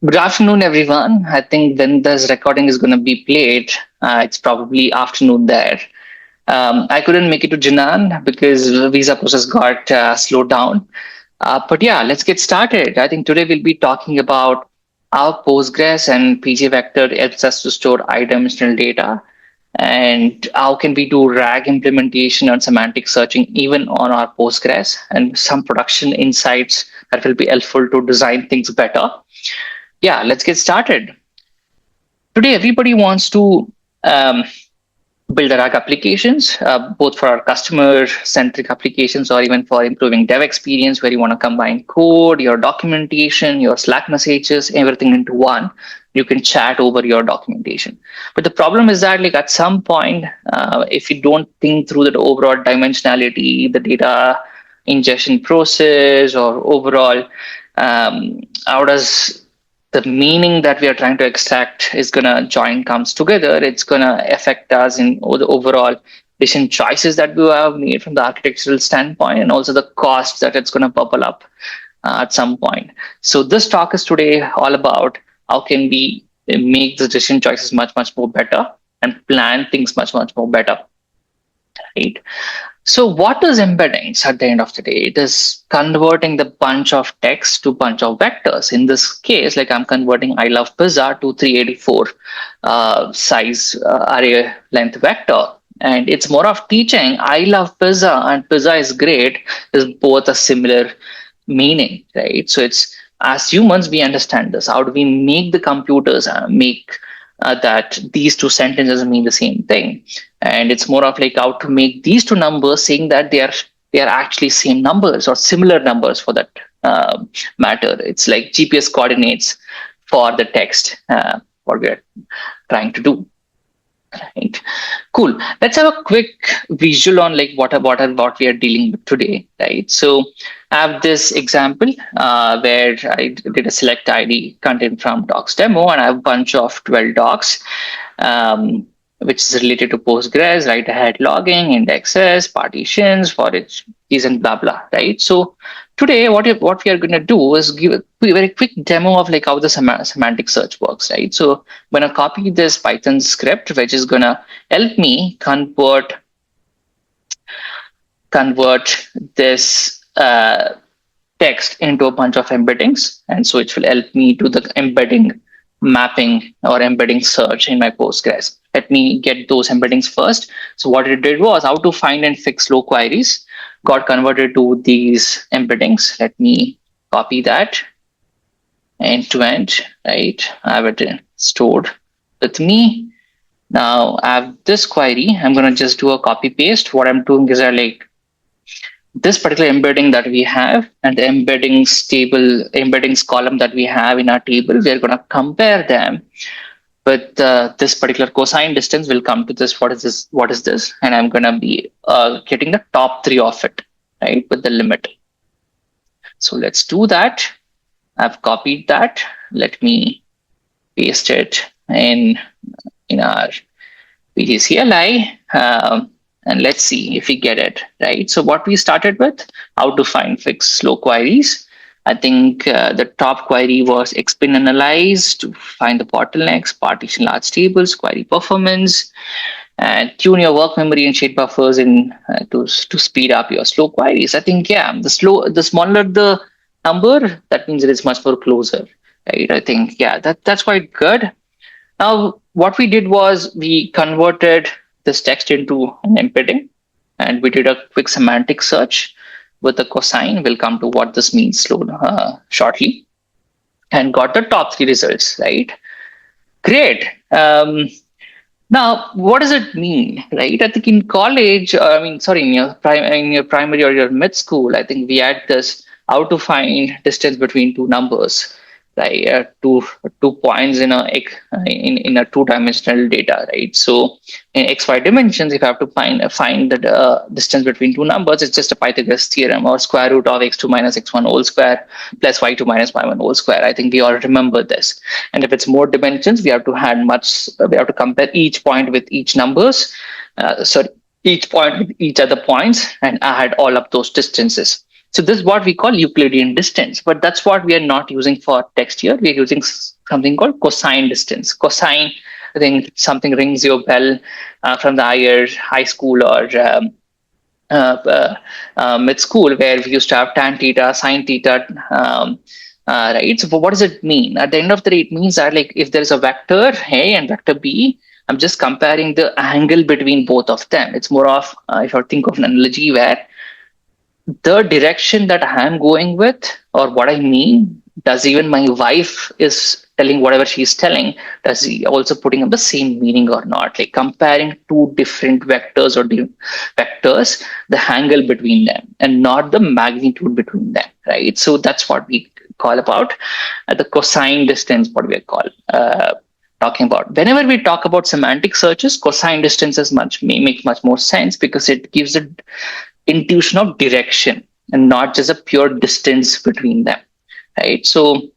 Good afternoon, everyone. I think when this recording is going to be played, it's probably afternoon there. I couldn't make it to Jinan because the visa process got slowed down. But yeah, let's get started. I think today we'll be talking about how Postgres and pgvector helps us to store high-dimensional data, and how can we do RAG implementation and semantic searching even on our Postgres, and some production insights that will be helpful to design things better. Yeah, let's get started. Today, everybody wants to um, build RAG applications, both for our customer-centric applications or even for improving dev experience, where you want to combine code, your documentation, your Slack messages, everything into one. You can chat over your documentation. But the problem is that, like at some point, if you don't think through that overall dimensionality, the data ingestion process, or overall, how does the meaning that we are trying to extract is going to join comes together, it's going to affect us in the overall decision choices that we have made from the architectural standpoint, and also the cost that it's going to bubble up at some point. So this talk is today all about how can we make the decision choices much more better and plan things much more better, right? So what is embeddings at the end of the day? It is converting the bunch of text to bunch of vectors. In this case, like I'm converting I love pizza to 384 size array length vector. And it's more of teaching I love pizza and pizza is great is both a similar meaning, right? So it's, as humans, we understand this. How do we make the computers make that these two sentences mean the same thing? And it's more of like how to make these two numbers saying that they are actually same numbers or similar numbers for that matter. It's like GPS coordinates for the text, what we're trying to do. Right. Cool. Let's have a quick visual on like what we are dealing with today. Right. So I have this example where I did a select ID content from docs demo, and I have a bunch of 12 docs, which is related to Postgres, write ahead logging, indexes, partitions, for each keys, and blah blah. Right. So today, what we are going to do is give a very quick demo of like how the semantic search works, right? So I'm going to copy this Python script, which is going to help me convert this text into a bunch of embeddings, and so it will help me do the embedding mapping or embedding search in my Postgres. Let me get those embeddings first. So what it did was how to find and fix slow queries got converted to these embeddings. Let me copy that end to end, right? I have it stored with me. Now I have this query. I'm going to just do a copy paste. What I'm doing is I like this particular embedding that we have and the embeddings column that we have in our table. We're going to compare them with this particular cosine distance. Will come to this. What is this? And I'm going to be getting the top three of it, right, with the limit. So let's do that. I've copied that. Let me paste it in our pgCLI, and let's see if we get it, right? So what we started with, how to find fix slow queries. I think the top query was expand analyze to find the bottlenecks, partition large tables, query performance, and tune your work memory and shape buffers in to speed up your slow queries. I think, yeah, the smaller the number, that means it is much more closer, right? I think, yeah, that's quite good. Now, what we did was we converted this text into an embedding, and we did a quick semantic search with the cosine. We'll come to what this means shortly, and got the top three results, right? Great. Now, what does it mean, right? I think in college, in your primary or your mid school, I think we had this how to find distance between two numbers, right? Two points in a two-dimensional data, right? So in XY dimensions, if you have to find the distance between two numbers, it's just a Pythagoras theorem, or square root of x2 minus x1 whole square plus y2 minus y1 whole square. I think we all remember this. And if it's more dimensions, we have to compare each point with each numbers. Each point with each other points and add all of those distances. So this is what we call Euclidean distance, but that's what we are not using for text here. We are using something called cosine distance. Cosine, I think something rings your bell from the high school or uh, uh, mid school, where we used to have tan theta, sine theta. Right. So, what does it mean? At the end of the day, it means that like if there is a vector A and vector B, I'm just comparing the angle between both of them. It's more of if I think of an analogy where the direction that I'm going with, or what I mean, does even my wife is telling whatever she's telling, does he also putting up the same meaning or not? Like comparing two different vectors or vectors, the angle between them and not the magnitude between them, right? So that's what we call about the cosine distance, what we call talking about. Whenever we talk about semantic searches, cosine distance is makes much more sense because it gives a intuition of direction and not just a pure distance between them, right? So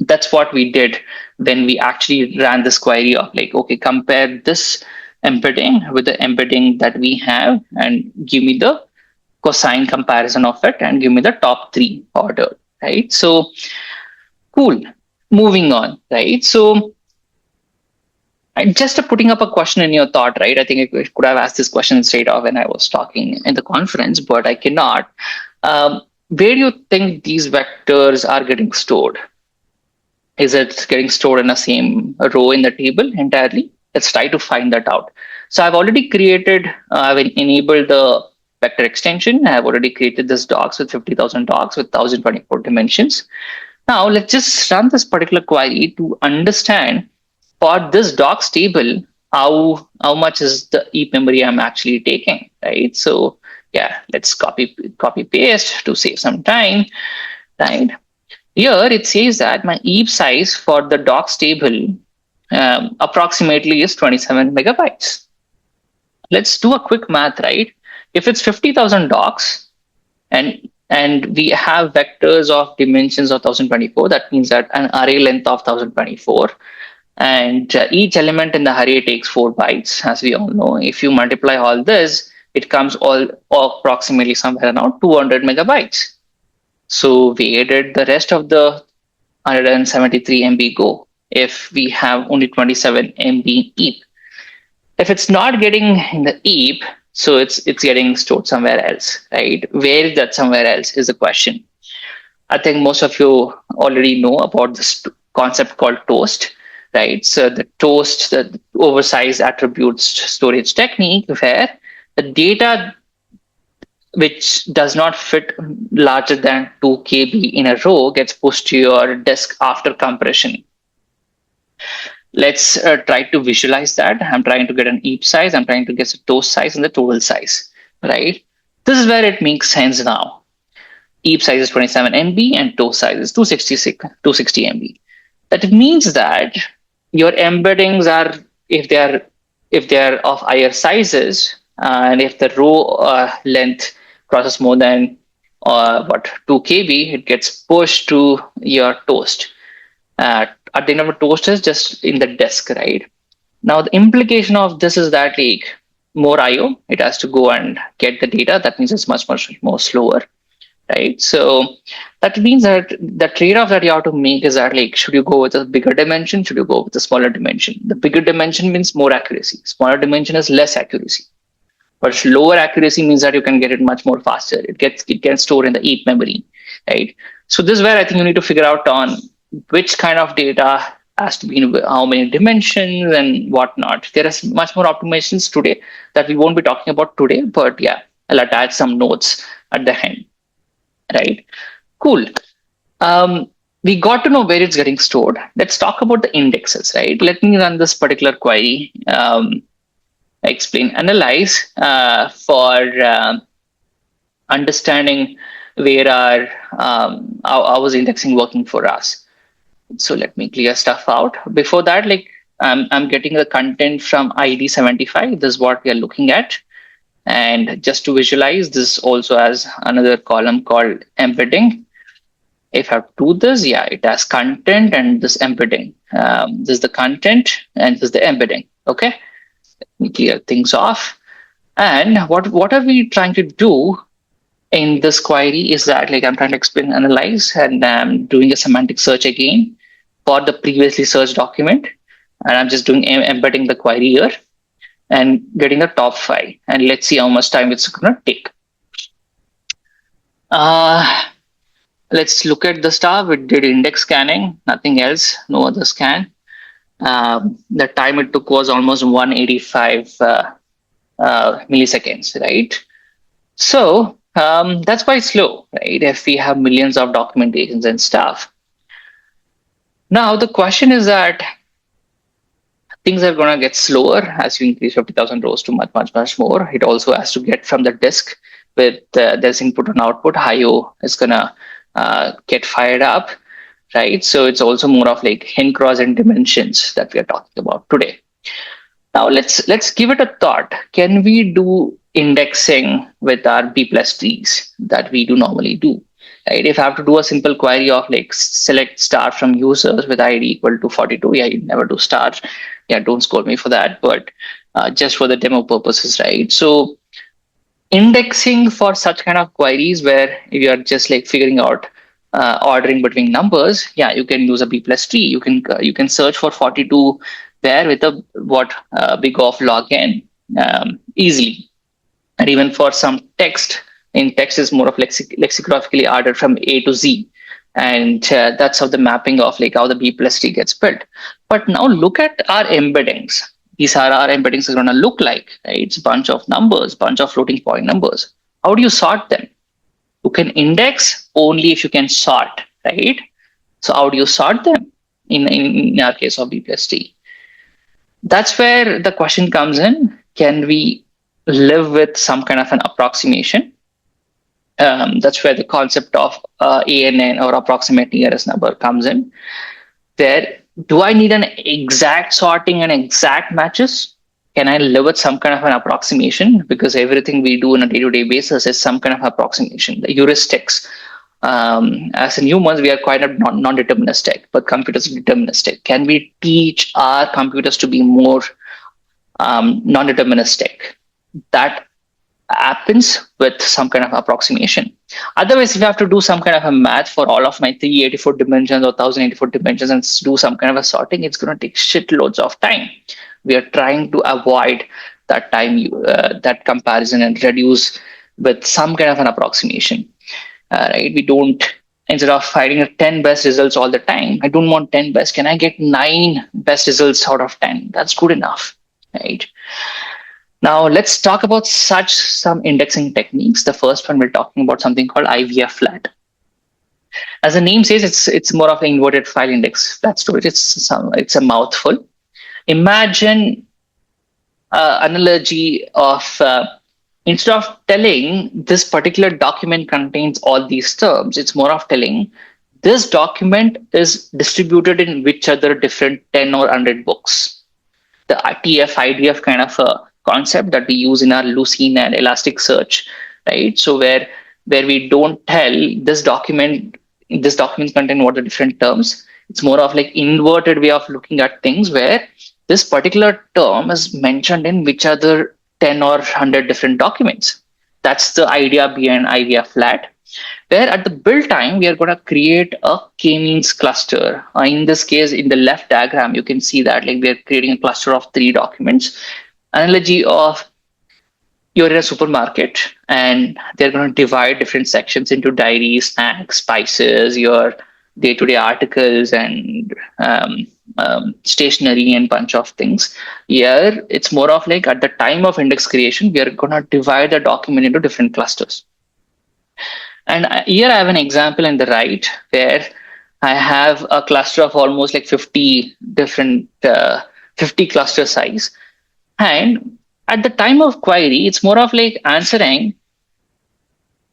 that's what we did when we actually ran this query of like, okay, compare this embedding with the embedding that we have and give me the cosine comparison of it and give me the top three order, right? So cool. Moving on, right? So just putting up a question in your thought, right? I think I could have asked this question straight off when I was talking in the conference, but I cannot. Where do you think these vectors are getting stored? Is it getting stored in the same row in the table entirely? Let's try to find that out. So I've already created, I've enabled the vector extension. I've already created this docs with 50,000 docs with 1024 dimensions. Now let's just run this particular query to understand for this docs table, how much is the heap memory I'm actually taking, right? So yeah, let's copy paste to save some time, right? Here it says that my heap size for the docs table approximately is 27 megabytes. Let's do a quick math, right? If it's 50,000 docs and we have vectors of dimensions of 1024, that means that an array length of 1024, and each element in the array takes 4 bytes, as we all know. If you multiply all this, it comes all approximately somewhere around 200 megabytes. So we added the rest of the 173 MB go if we have only 27 MB heap. If it's not getting in the heap, so it's getting stored somewhere else, right? Where is that somewhere else is the question. I think most of you already know about this concept called toast, right? So the toast, the oversized attributes storage technique, where the data which does not fit larger than 2 KB in a row gets pushed to your disk after compression. Let's try to visualize that. I'm trying to get an heap size. I'm trying to get the toast size and the total size, right? This is where it makes sense now. Heap size is 27 MB and toast size is 260 MB. That means that your embeddings are, if they are of higher sizes, and if the row length crosses more than 2 KB, it gets pushed to your toast. At the end of a toast is just in the disk, right? Now the implication of this is that like more IO, it has to go and get the data. That means it's much more slower, right? So that means that the trade-off that you have to make is that like, should you go with a bigger dimension? Should you go with a smaller dimension? The bigger dimension means more accuracy. Smaller dimension is less accuracy. But lower accuracy means that you can get it much more faster. It gets stored in the heap memory, right? So this is where I think you need to figure out on which kind of data has to be in how many dimensions and whatnot. There are much more optimizations today that we won't be talking about today, but yeah, I'll attach some notes at the end, right? Cool. We got to know where it's getting stored. Let's talk about the indexes, right? Let me run this particular query. Explain, analyze for understanding where how is indexing working for us. So let me clear stuff out. Before that, like I'm getting the content from ID 75. This is what we are looking at. And just to visualize, this also has another column called embedding. If I have to do this, yeah, it has content and this embedding. This is the content and this is the embedding. Okay, let me clear things off. And what are we trying to do in this query is that like I'm trying to explain, analyze, and I'm doing a semantic search again for the previously searched document, and I'm just doing embedding the query here and getting the top 5. And let's see how much time it's going to take. Let's look at the stuff. We did index scanning, nothing else, no other scan. The time it took was almost 185 milliseconds, right? So that's quite slow, right? If we have millions of documentations and stuff. Now the question is that things are going to get slower as you increase 50,000 rows to much more. It also has to get from the disk with there's input and output. IO is going to get fired up, right? So it's also more of like n cross n dimensions that we are talking about today. Now let's give it a thought. Can we do indexing with our B plus trees that we do normally do? Right? If I have to do a simple query of like select star from users with ID equal to 42, yeah, you never do star. Yeah, don't scold me for that, but just for the demo purposes, right? So indexing for such kind of queries where you are just like figuring out ordering between numbers, yeah, you can use a B plus tree. You can search for 42 there with a big of log n easily. And even for some text, in text is more of lexicographically ordered from A to Z. And that's how the mapping of like how the B plus tree gets built. But now look at our embeddings. These are our embeddings are going to look like, right? It's a bunch of numbers, bunch of floating point numbers. How do you sort them? You can index only if you can sort, right? So how do you sort them in our case of B plus T? That's where the question comes in. Can we live with some kind of an approximation? That's where the concept of ANN or approximate nearest number comes in. There, do I need an exact sorting and exact matches? Can I live with some kind of an approximation? Because everything we do on a day-to-day basis is some kind of approximation. The heuristics, as in humans, we are quite non-deterministic, but computers are deterministic. Can we teach our computers to be more non-deterministic? That happens with some kind of approximation. Otherwise, if you have to do some kind of a math for all of my 384 dimensions or 1084 dimensions and do some kind of a sorting, it's going to take shitloads of time. We are trying to avoid that time, that comparison, and reduce with some kind of an approximation. Right? We don't, instead of finding 10 best results all the time, I don't want 10 best. Can I get 9 best results out of 10? That's good enough, right? Now let's talk about some indexing techniques. The first one, we're talking about something called IVF flat. As the name says, it's more of an inverted file index flat storage. It's a mouthful. Imagine analogy of instead of telling this particular document contains all these terms, it's more of telling this document is distributed in which other different 10 or 100 books. The TF, IDF kind of a concept that we use in our Lucene and Elasticsearch, right? So where we don't tell this document contain what the different terms. It's more of like inverted way of looking at things where this particular term is mentioned in which other 10 or 100 different documents. That's the idea behind IVF flat, where at the build time, we are going to create a k-means cluster. In this case, in the left diagram, you can see that like we're creating a cluster of 3 documents. Analogy of you're in a supermarket and they're going to divide different sections into diaries, snacks, spices, your day-to-day articles, and stationery and bunch of things. Here, it's more of like at the time of index creation, we are going to divide the document into different clusters. And here I have an example in the right where I have a cluster of almost like 50 different 50 cluster size. And at the time of query, it's more of like answering,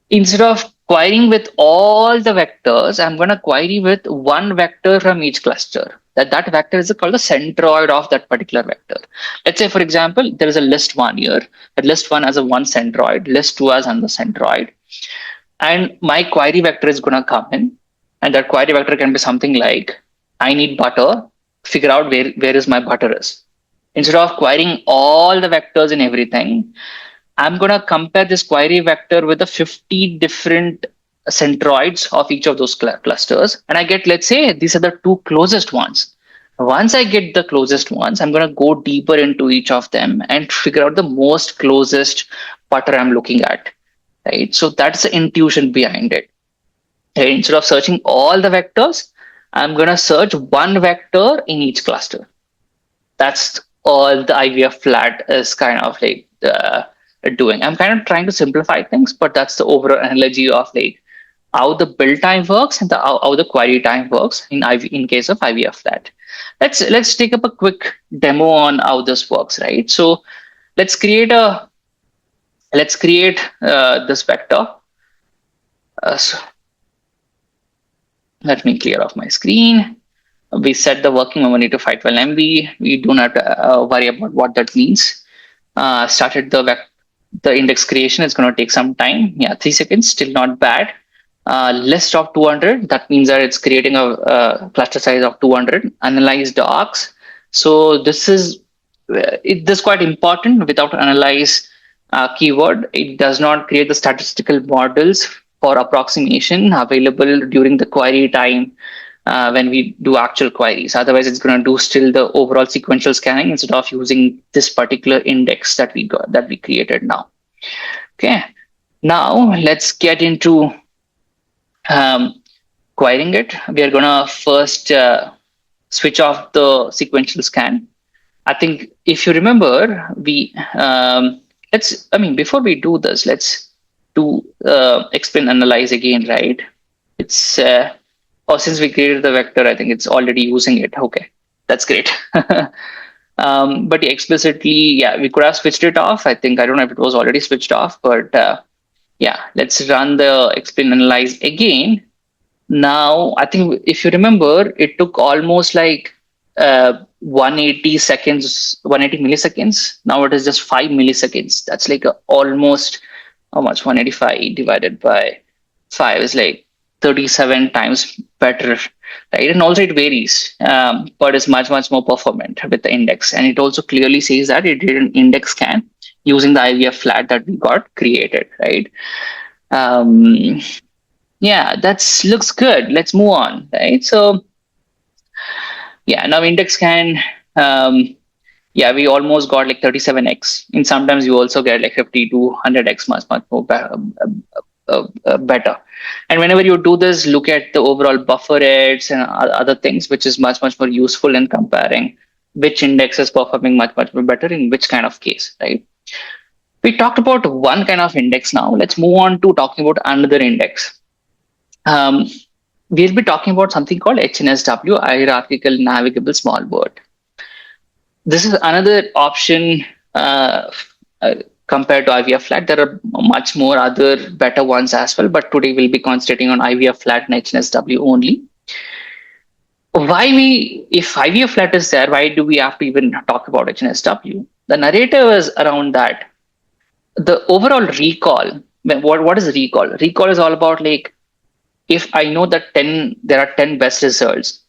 instead of querying with all the vectors, I'm going to query with one vector from each cluster. That vector is called the centroid of that particular vector. Let's say, for example, there is a list 1 here. That list 1 has a one centroid, list 2 has another centroid. And my query vector is going to come in. And that query vector can be something like, I need butter, figure out where is my butter is. Instead of querying all the vectors and everything, I'm going to compare this query vector with the 50 different centroids of each of those clusters, and I get, let's say, these are the two closest ones. Once I get the closest ones, I'm going to go deeper into each of them and figure out the most closest pattern I'm looking at. Right. So that's the intuition behind it. Right? Instead of searching all the vectors, I'm going to search one vector in each cluster. That's all the IVF flat is kind of like doing. I'm kind of trying to simplify things, but that's the overall analogy of like how the build time works and how the query time works in case of IVF flat. Let's take up a quick demo on how this works, right? So let's create a this vector. So let me clear off my screen. We set the working memory to 512 MB. We do not worry about what that means. Started the index creation. It's going to take some time. Yeah, 3 seconds. Still not bad. List of 200. That means that it's creating a cluster size of 200. Analyze docs. So this is quite important. Without analyze keyword, it does not create the statistical models for approximation available during the query time when we do actual queries. Otherwise, it's going to do still the overall sequential scanning instead of using this particular index that we created now. Okay. Now let's get into querying it. We are going to first switch off the sequential scan. I think if you remember, before we do this, let's do explain analyze again, right? It's since we created the vector, I think it's already using it. Okay, that's great. But explicitly, yeah, we could have switched it off. I don't know if it was already switched off, but yeah, let's run the explain analyze again. Now, I think if you remember, it took almost like 180 seconds, 180 milliseconds. Now it is just 5 milliseconds. That's like almost how much? 185 divided by 5 is like 37 times better, right? And also it varies, but it's much, much more performant with the index. And it also clearly says that it did an index scan using the IVF flat that we got created, right? Yeah, that looks good. Let's move on, right? So yeah, now index scan, yeah, we almost got like 37x. And sometimes you also get like 50 to 100x, much more better. And whenever you do this, look at the overall buffer rates and other things, which is much, much more useful in comparing which index is performing much, much more better in which kind of case, right? We talked about one kind of index now. Let's move on to talking about another index. We'll be talking about something called HNSW, Hierarchical Navigable Small Word. This is another option compared to IVF flat. There are much more other better ones as well, but today we'll be concentrating on IVF flat and HNSW only. If IVF flat is there, why do we have to even talk about HNSW? The narrative is around that. The overall recall, what is recall? Recall is all about like, if I know that there are 10 best results,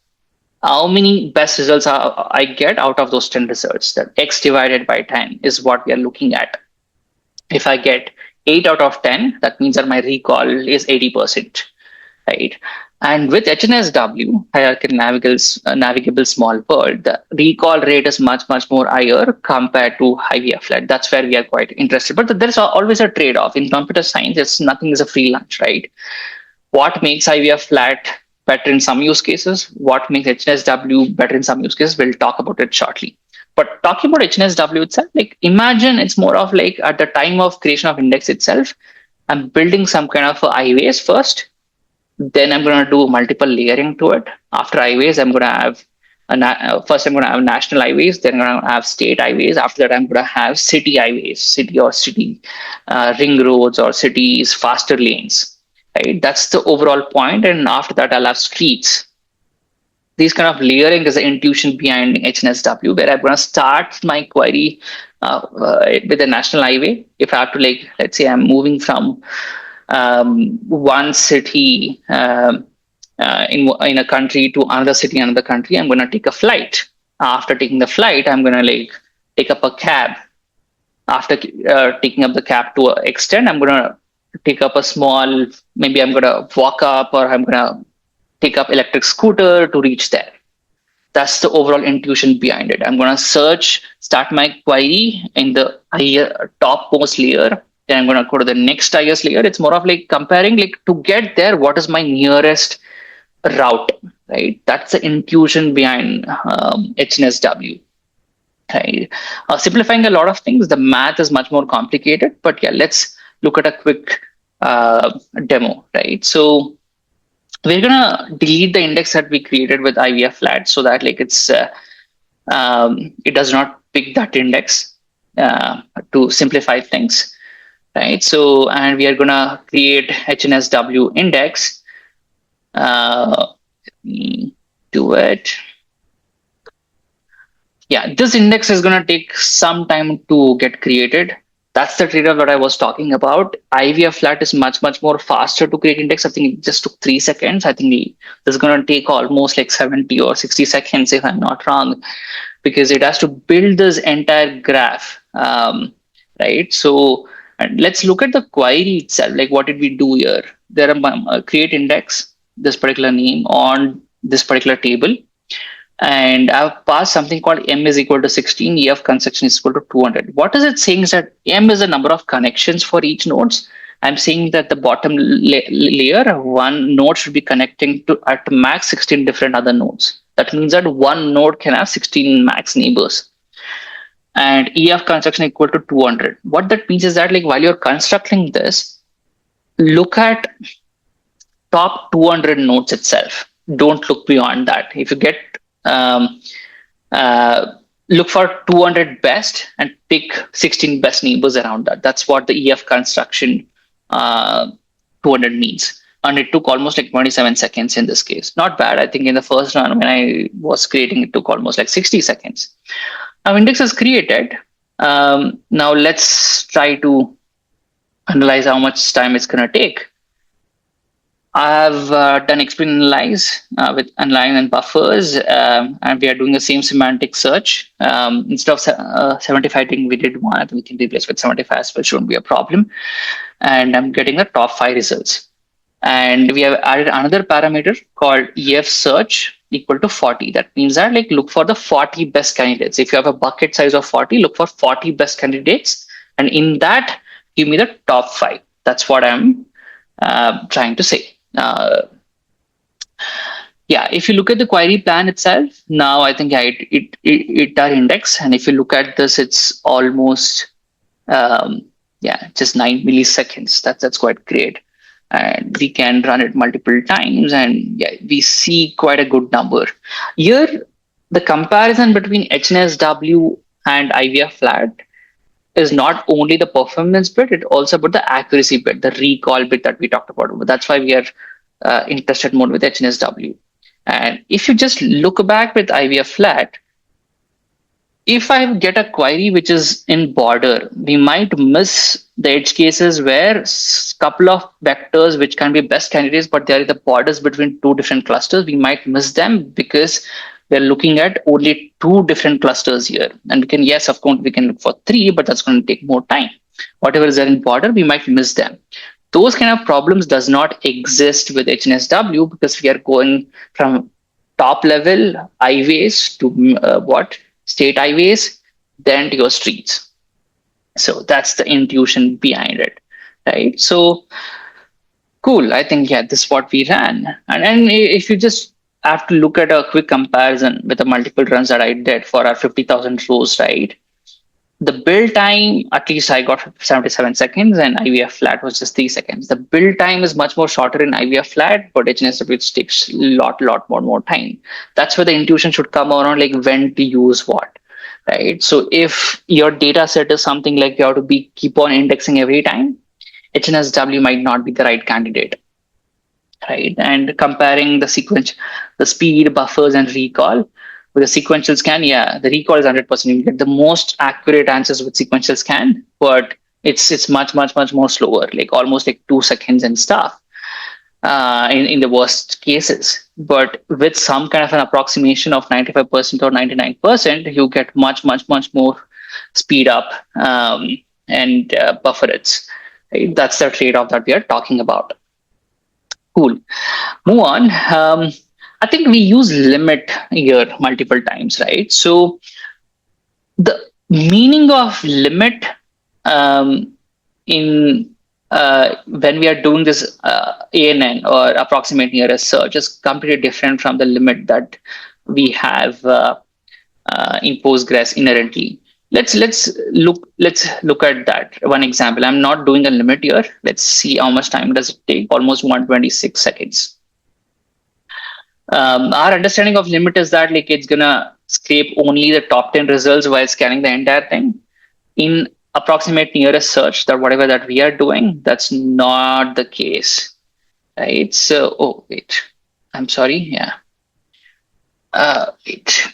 how many best results I get out of those 10 results? That x divided by 10 is what we are looking at. If I get 8 out of 10, that means that my recall is 80%, right? And with HNSW, Hierarchical Navigable Small Word, the recall rate is much, much more higher compared to IVF flat. That's where we are quite interested. But there's always a trade-off. In computer science, nothing is a free lunch, right? What makes IVF flat better in some use cases? What makes HNSW better in some use cases? We'll talk about it shortly. But talking about HNSW itself, like imagine it's more of like at the time of creation of index itself, I'm building some kind of highways first. Then I'm going to do multiple layering to it. After highways, I'm going to have first I'm going to have national highways. Then I'm going to have state highways. After that, I'm going to have city highways, city ring roads or cities, faster lanes. Right? That's the overall point. And after that, I'll have streets. These kind of layering is the intuition behind HNSW, where I'm going to start my query with a national highway. If I have to, like, let's say I'm moving from one city in a country to another city, another country, I'm going to take a flight. After taking the flight, I'm going to like take up a cab. After taking up the cab to extend, I'm going to take up a small, maybe I'm going to walk up or I'm going to take up electric scooter to reach there. That's the overall intuition behind it. I'm going to start my query in the topmost layer. Then I'm going to go to the next highest layer. It's more of like comparing, like to get there, what is my nearest route, right? That's the intuition behind HNSW. Right? Simplifying a lot of things, the math is much more complicated, but yeah, let's look at a quick demo, right? So we're gonna delete the index that we created with IVF flat so that like it does not pick that index to simplify things, right? So and we are gonna create HNSW index. Do it. Yeah, this index is going to take some time to get created. That's the trade-off that I was talking about. IVF flat is much, much more faster to create index. I think it just took 3 seconds. I think this is going to take almost like 70 or 60 seconds, if I'm not wrong, because it has to build this entire graph, right? So and let's look at the query itself. Like what did we do here? There are create index, this particular name on this particular table. And I've passed something called m is equal to 16, EF construction is equal to 200. What is it saying is that m is the number of connections for each nodes. I'm saying that the bottom layer, one node should be connecting to at max 16 different other nodes. That means that one node can have 16 max neighbors. And EF construction equal to 200. What that means is that like while you're constructing this, look at top 200 nodes itself. Don't look beyond that. If you get um, look for 200 best and pick 16 best neighbors around that. That's what the EF construction 200 means. And it took almost like 27 seconds in this case. Not bad. I think in the first run when I was creating, it took almost like 60 seconds. Now index is created. Now let's try to analyze how much time it's going to take. I've done explain analyze with align and buffers, and we are doing the same semantic search. Instead of 75, I think we did one. I think we can replace with 75, so it shouldn't be a problem. And I'm getting the top 5 results. And we have added another parameter called EF search equal to 40. That means that like look for the 40 best candidates. If you have a bucket size of 40, look for 40 best candidates, and in that, give me the top 5. That's what I'm trying to say. Yeah, if you look at the query plan itself, now I think it our index, and if you look at this, it's almost just 9 milliseconds. That's quite great, and we can run it multiple times, and yeah, we see quite a good number here. The comparison between HNSW and IVF flat is not only the performance bit, it also about the accuracy bit, the recall bit that we talked about. That's why we are interested more with HNSW. And if you just look back with IVF flat, if I get a query which is in border, we might miss the edge cases where a couple of vectors which can be best candidates, but there are the borders between 2 different clusters. We might miss them because we're looking at only 2 different clusters here. And we can, yes, of course, we can look for 3, but that's going to take more time. Whatever is there in border, we might miss them. Those kind of problems does not exist with HNSW because we are going from top level highways to state highways, then to your streets. So that's the intuition behind it, right? So cool. I think, yeah, this is what we ran. And if you just have to look at a quick comparison with the multiple runs that I did for our 50,000 rows, right? The build time, at least I got 77 seconds, and IVF flat was just 3 seconds. The build time is much more shorter in IVF flat, but HNSW takes a lot more time. That's where the intuition should come around, like when to use what, right? So if your data set is something like you have to keep on indexing every time, HNSW might not be the right candidate, right? And comparing the sequence, the speed, buffers, and recall, with a sequential scan, yeah, the recall is 100%. You get the most accurate answers with sequential scan, but it's much more slower, like almost like 2 seconds and stuff in the worst cases. But with some kind of an approximation of 95% or 99%, you get much more speed up and buffer rates. Right? That's the trade-off that we are talking about. Cool. Move on. I think we use limit here multiple times, right? So the meaning of limit um, in when we are doing this ANN or approximate nearest search is completely different from the limit that we have in Postgres inherently. Let's look at that one example. I'm not doing a limit here. Let's see how much time does it take. Almost 126 seconds. Our understanding of limit is that like it's gonna scrape only the top 10 results while scanning the entire thing. In approximate nearest search, that whatever that we are doing, that's not the case, right? So, oh wait, I'm sorry. Yeah. Wait.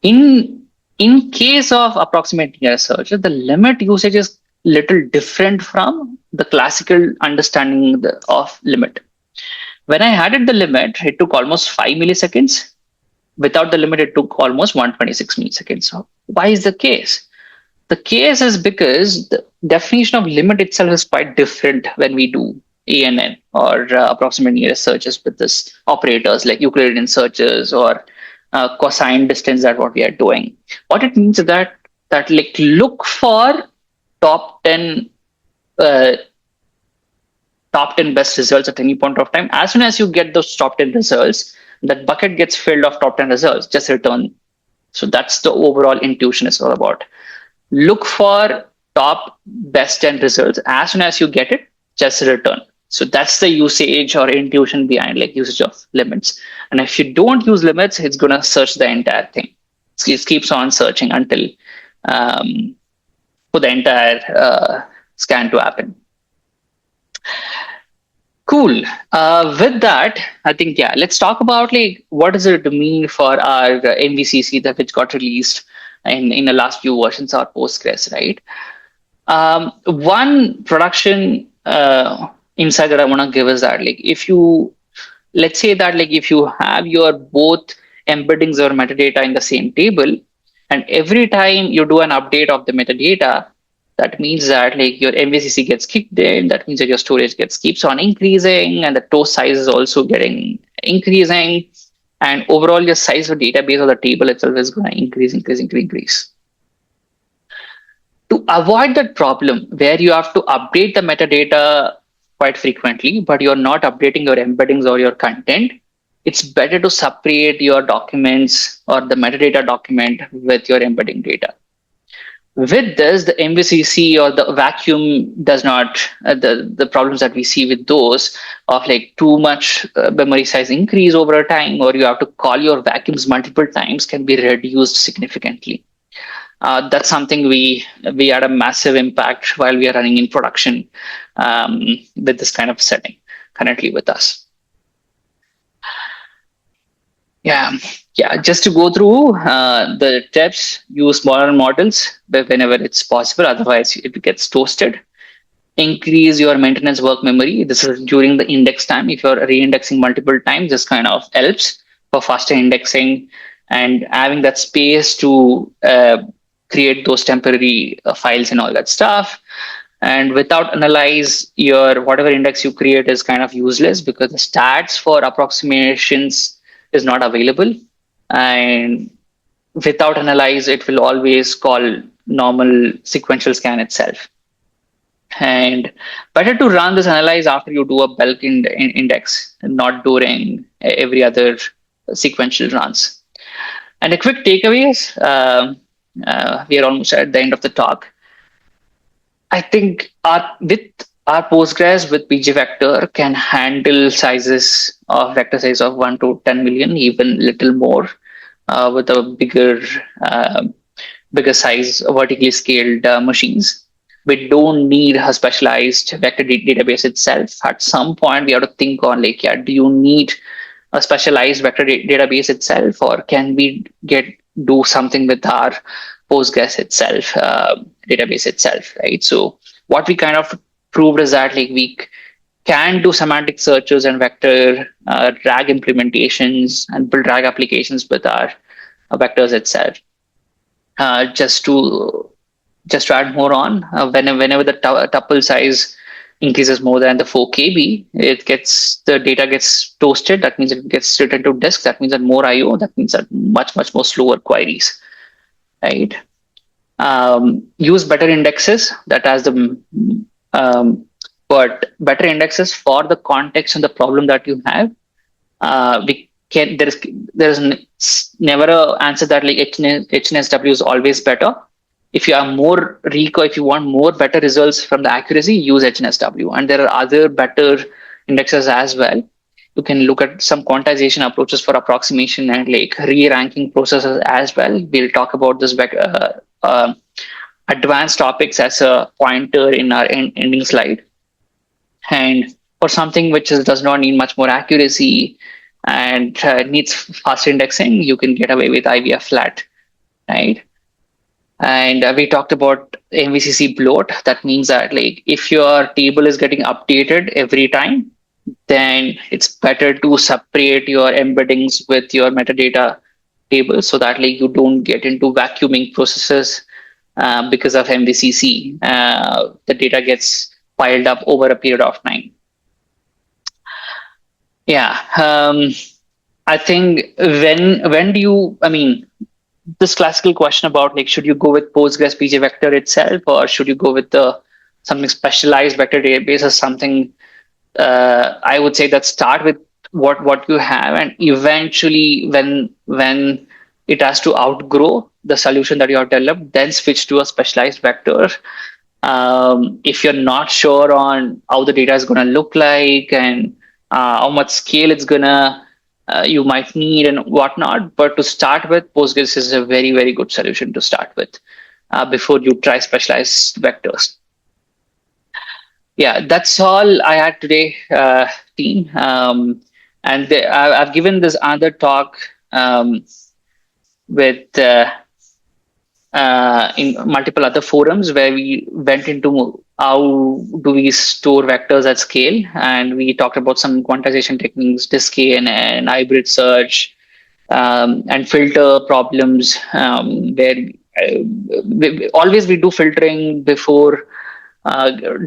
In case of approximate nearest search, the limit usage is little different from the classical understanding of limit. When I added the limit, it took almost 5 milliseconds. Without the limit, it took almost 126 milliseconds. So why is the case? The case is because the definition of limit itself is quite different when we do ANN or approximate nearest searches with this operators like Euclidean searches or cosine distance that what we are doing. What it means is that like look for top 10 uh, top 10 best results at any point of time. As soon as you get those top 10 results, that bucket gets filled of top 10 results, just return. So that's the overall intuition is all about. Look for top best 10 results. As soon as you get it, just return. So that's the usage or intuition behind like usage of limits. And if you don't use limits, it's going to search the entire thing. It keeps on searching until for the entire scan to happen. Cool. With that, I think let's talk about like what does it mean for our MVCC that which got released in the last few versions of Postgres, right? One production insight that I want to give is that like if you let's say that like if you have your both embeddings or metadata in the same table, and every time you do an update of the metadata, that means that like your MVCC gets kicked in. That means that your storage keeps on increasing, and the toast size is also getting increasing, and overall your size of database or the table itself is going to increase. To avoid that problem where you have to update the metadata quite frequently, but you're not updating your embeddings or your content, it's better to separate your documents or the metadata document with your embedding data. With this, the MVCC or the vacuum does not, the problems that we see with those of like too much memory size increase over a time, or you have to call your vacuums multiple times can be reduced significantly. That's something we had a massive impact while we are running in production with this kind of setting currently with us. Yeah. Just to go through the tips, use smaller models whenever it's possible. Otherwise, it gets toasted. Increase your maintenance work memory. This is during the index time. If you're re-indexing multiple times, this kind of helps for faster indexing and having that space to create those temporary files and all that stuff. And without analyze, your whatever index you create is kind of useless because the stats for approximations is not available. And without analyze, it will always call normal sequential scan itself. And better to run this analyze after you do a bulk index, not during every other sequential runs. And a quick takeaways. We are almost at the end of the talk. I think with our Postgres with pgvector can handle sizes of vector size of 1 to 10 million, even little more, with a bigger size vertically scaled machines. We don't need a specialized vector database itself. At some point, we have to think on like, do you need a specialized vector database itself, or can we do something with our Postgres itself, database itself, right? So what we kind of proved is that like we can do semantic searches and vector drag implementations and build drag applications with our vectors itself. Just to Just to add more on, whenever the tuple size increases more than the 4 KB, the data gets toasted. That means it gets written to disk. That means that more IO. That means that much more slower queries, right? Use better indexes that has the um, but better indexes for the context and the problem that you have. We can there is never a answer that like HNSW is always better. If you are more recall, if you want more better results from the accuracy, use HNSW. And there are other better indexes as well. You can look at some quantization approaches for approximation and like re-ranking processes as well. We'll talk about this advanced topics as a pointer in our ending slide. And for something which does not need much more accuracy and needs fast indexing, you can get away with IVF flat, right? And we talked about MVCC bloat. That means that like if your table is getting updated every time, then it's better to separate your embeddings with your metadata table so that like you don't get into vacuuming processes because of MVCC. The data gets piled up over a period of time. Yeah. I think when do you? I mean, this classical question about like should you go with Postgres pgvector itself or should you go with the something specialized vector database or something? I would say that start with what you have, and eventually when it has to outgrow the solution that you have developed, then switch to a specialized vector. If you're not sure on how the data is going to look like and how much scale it's gonna you might need and whatnot, but to start with, Postgres is a very good solution to start with before you try specialized vectors. Yeah, that's all I had today, team. I've given this other talk with in multiple other forums where we went into how do we store vectors at scale, and we talked about some quantization techniques, disk and hybrid search, and filter problems, where always we do filtering before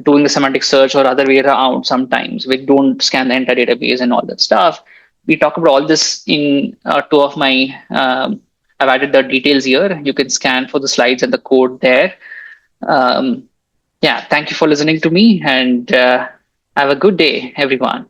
doing the semantic search or other way around. Sometimes we don't scan the entire database and all that stuff. We talk about all this in two of my I've added the details here. You can scan for the slides and the code there. um, yeah, thank you for listening to me, and have a good day, everyone.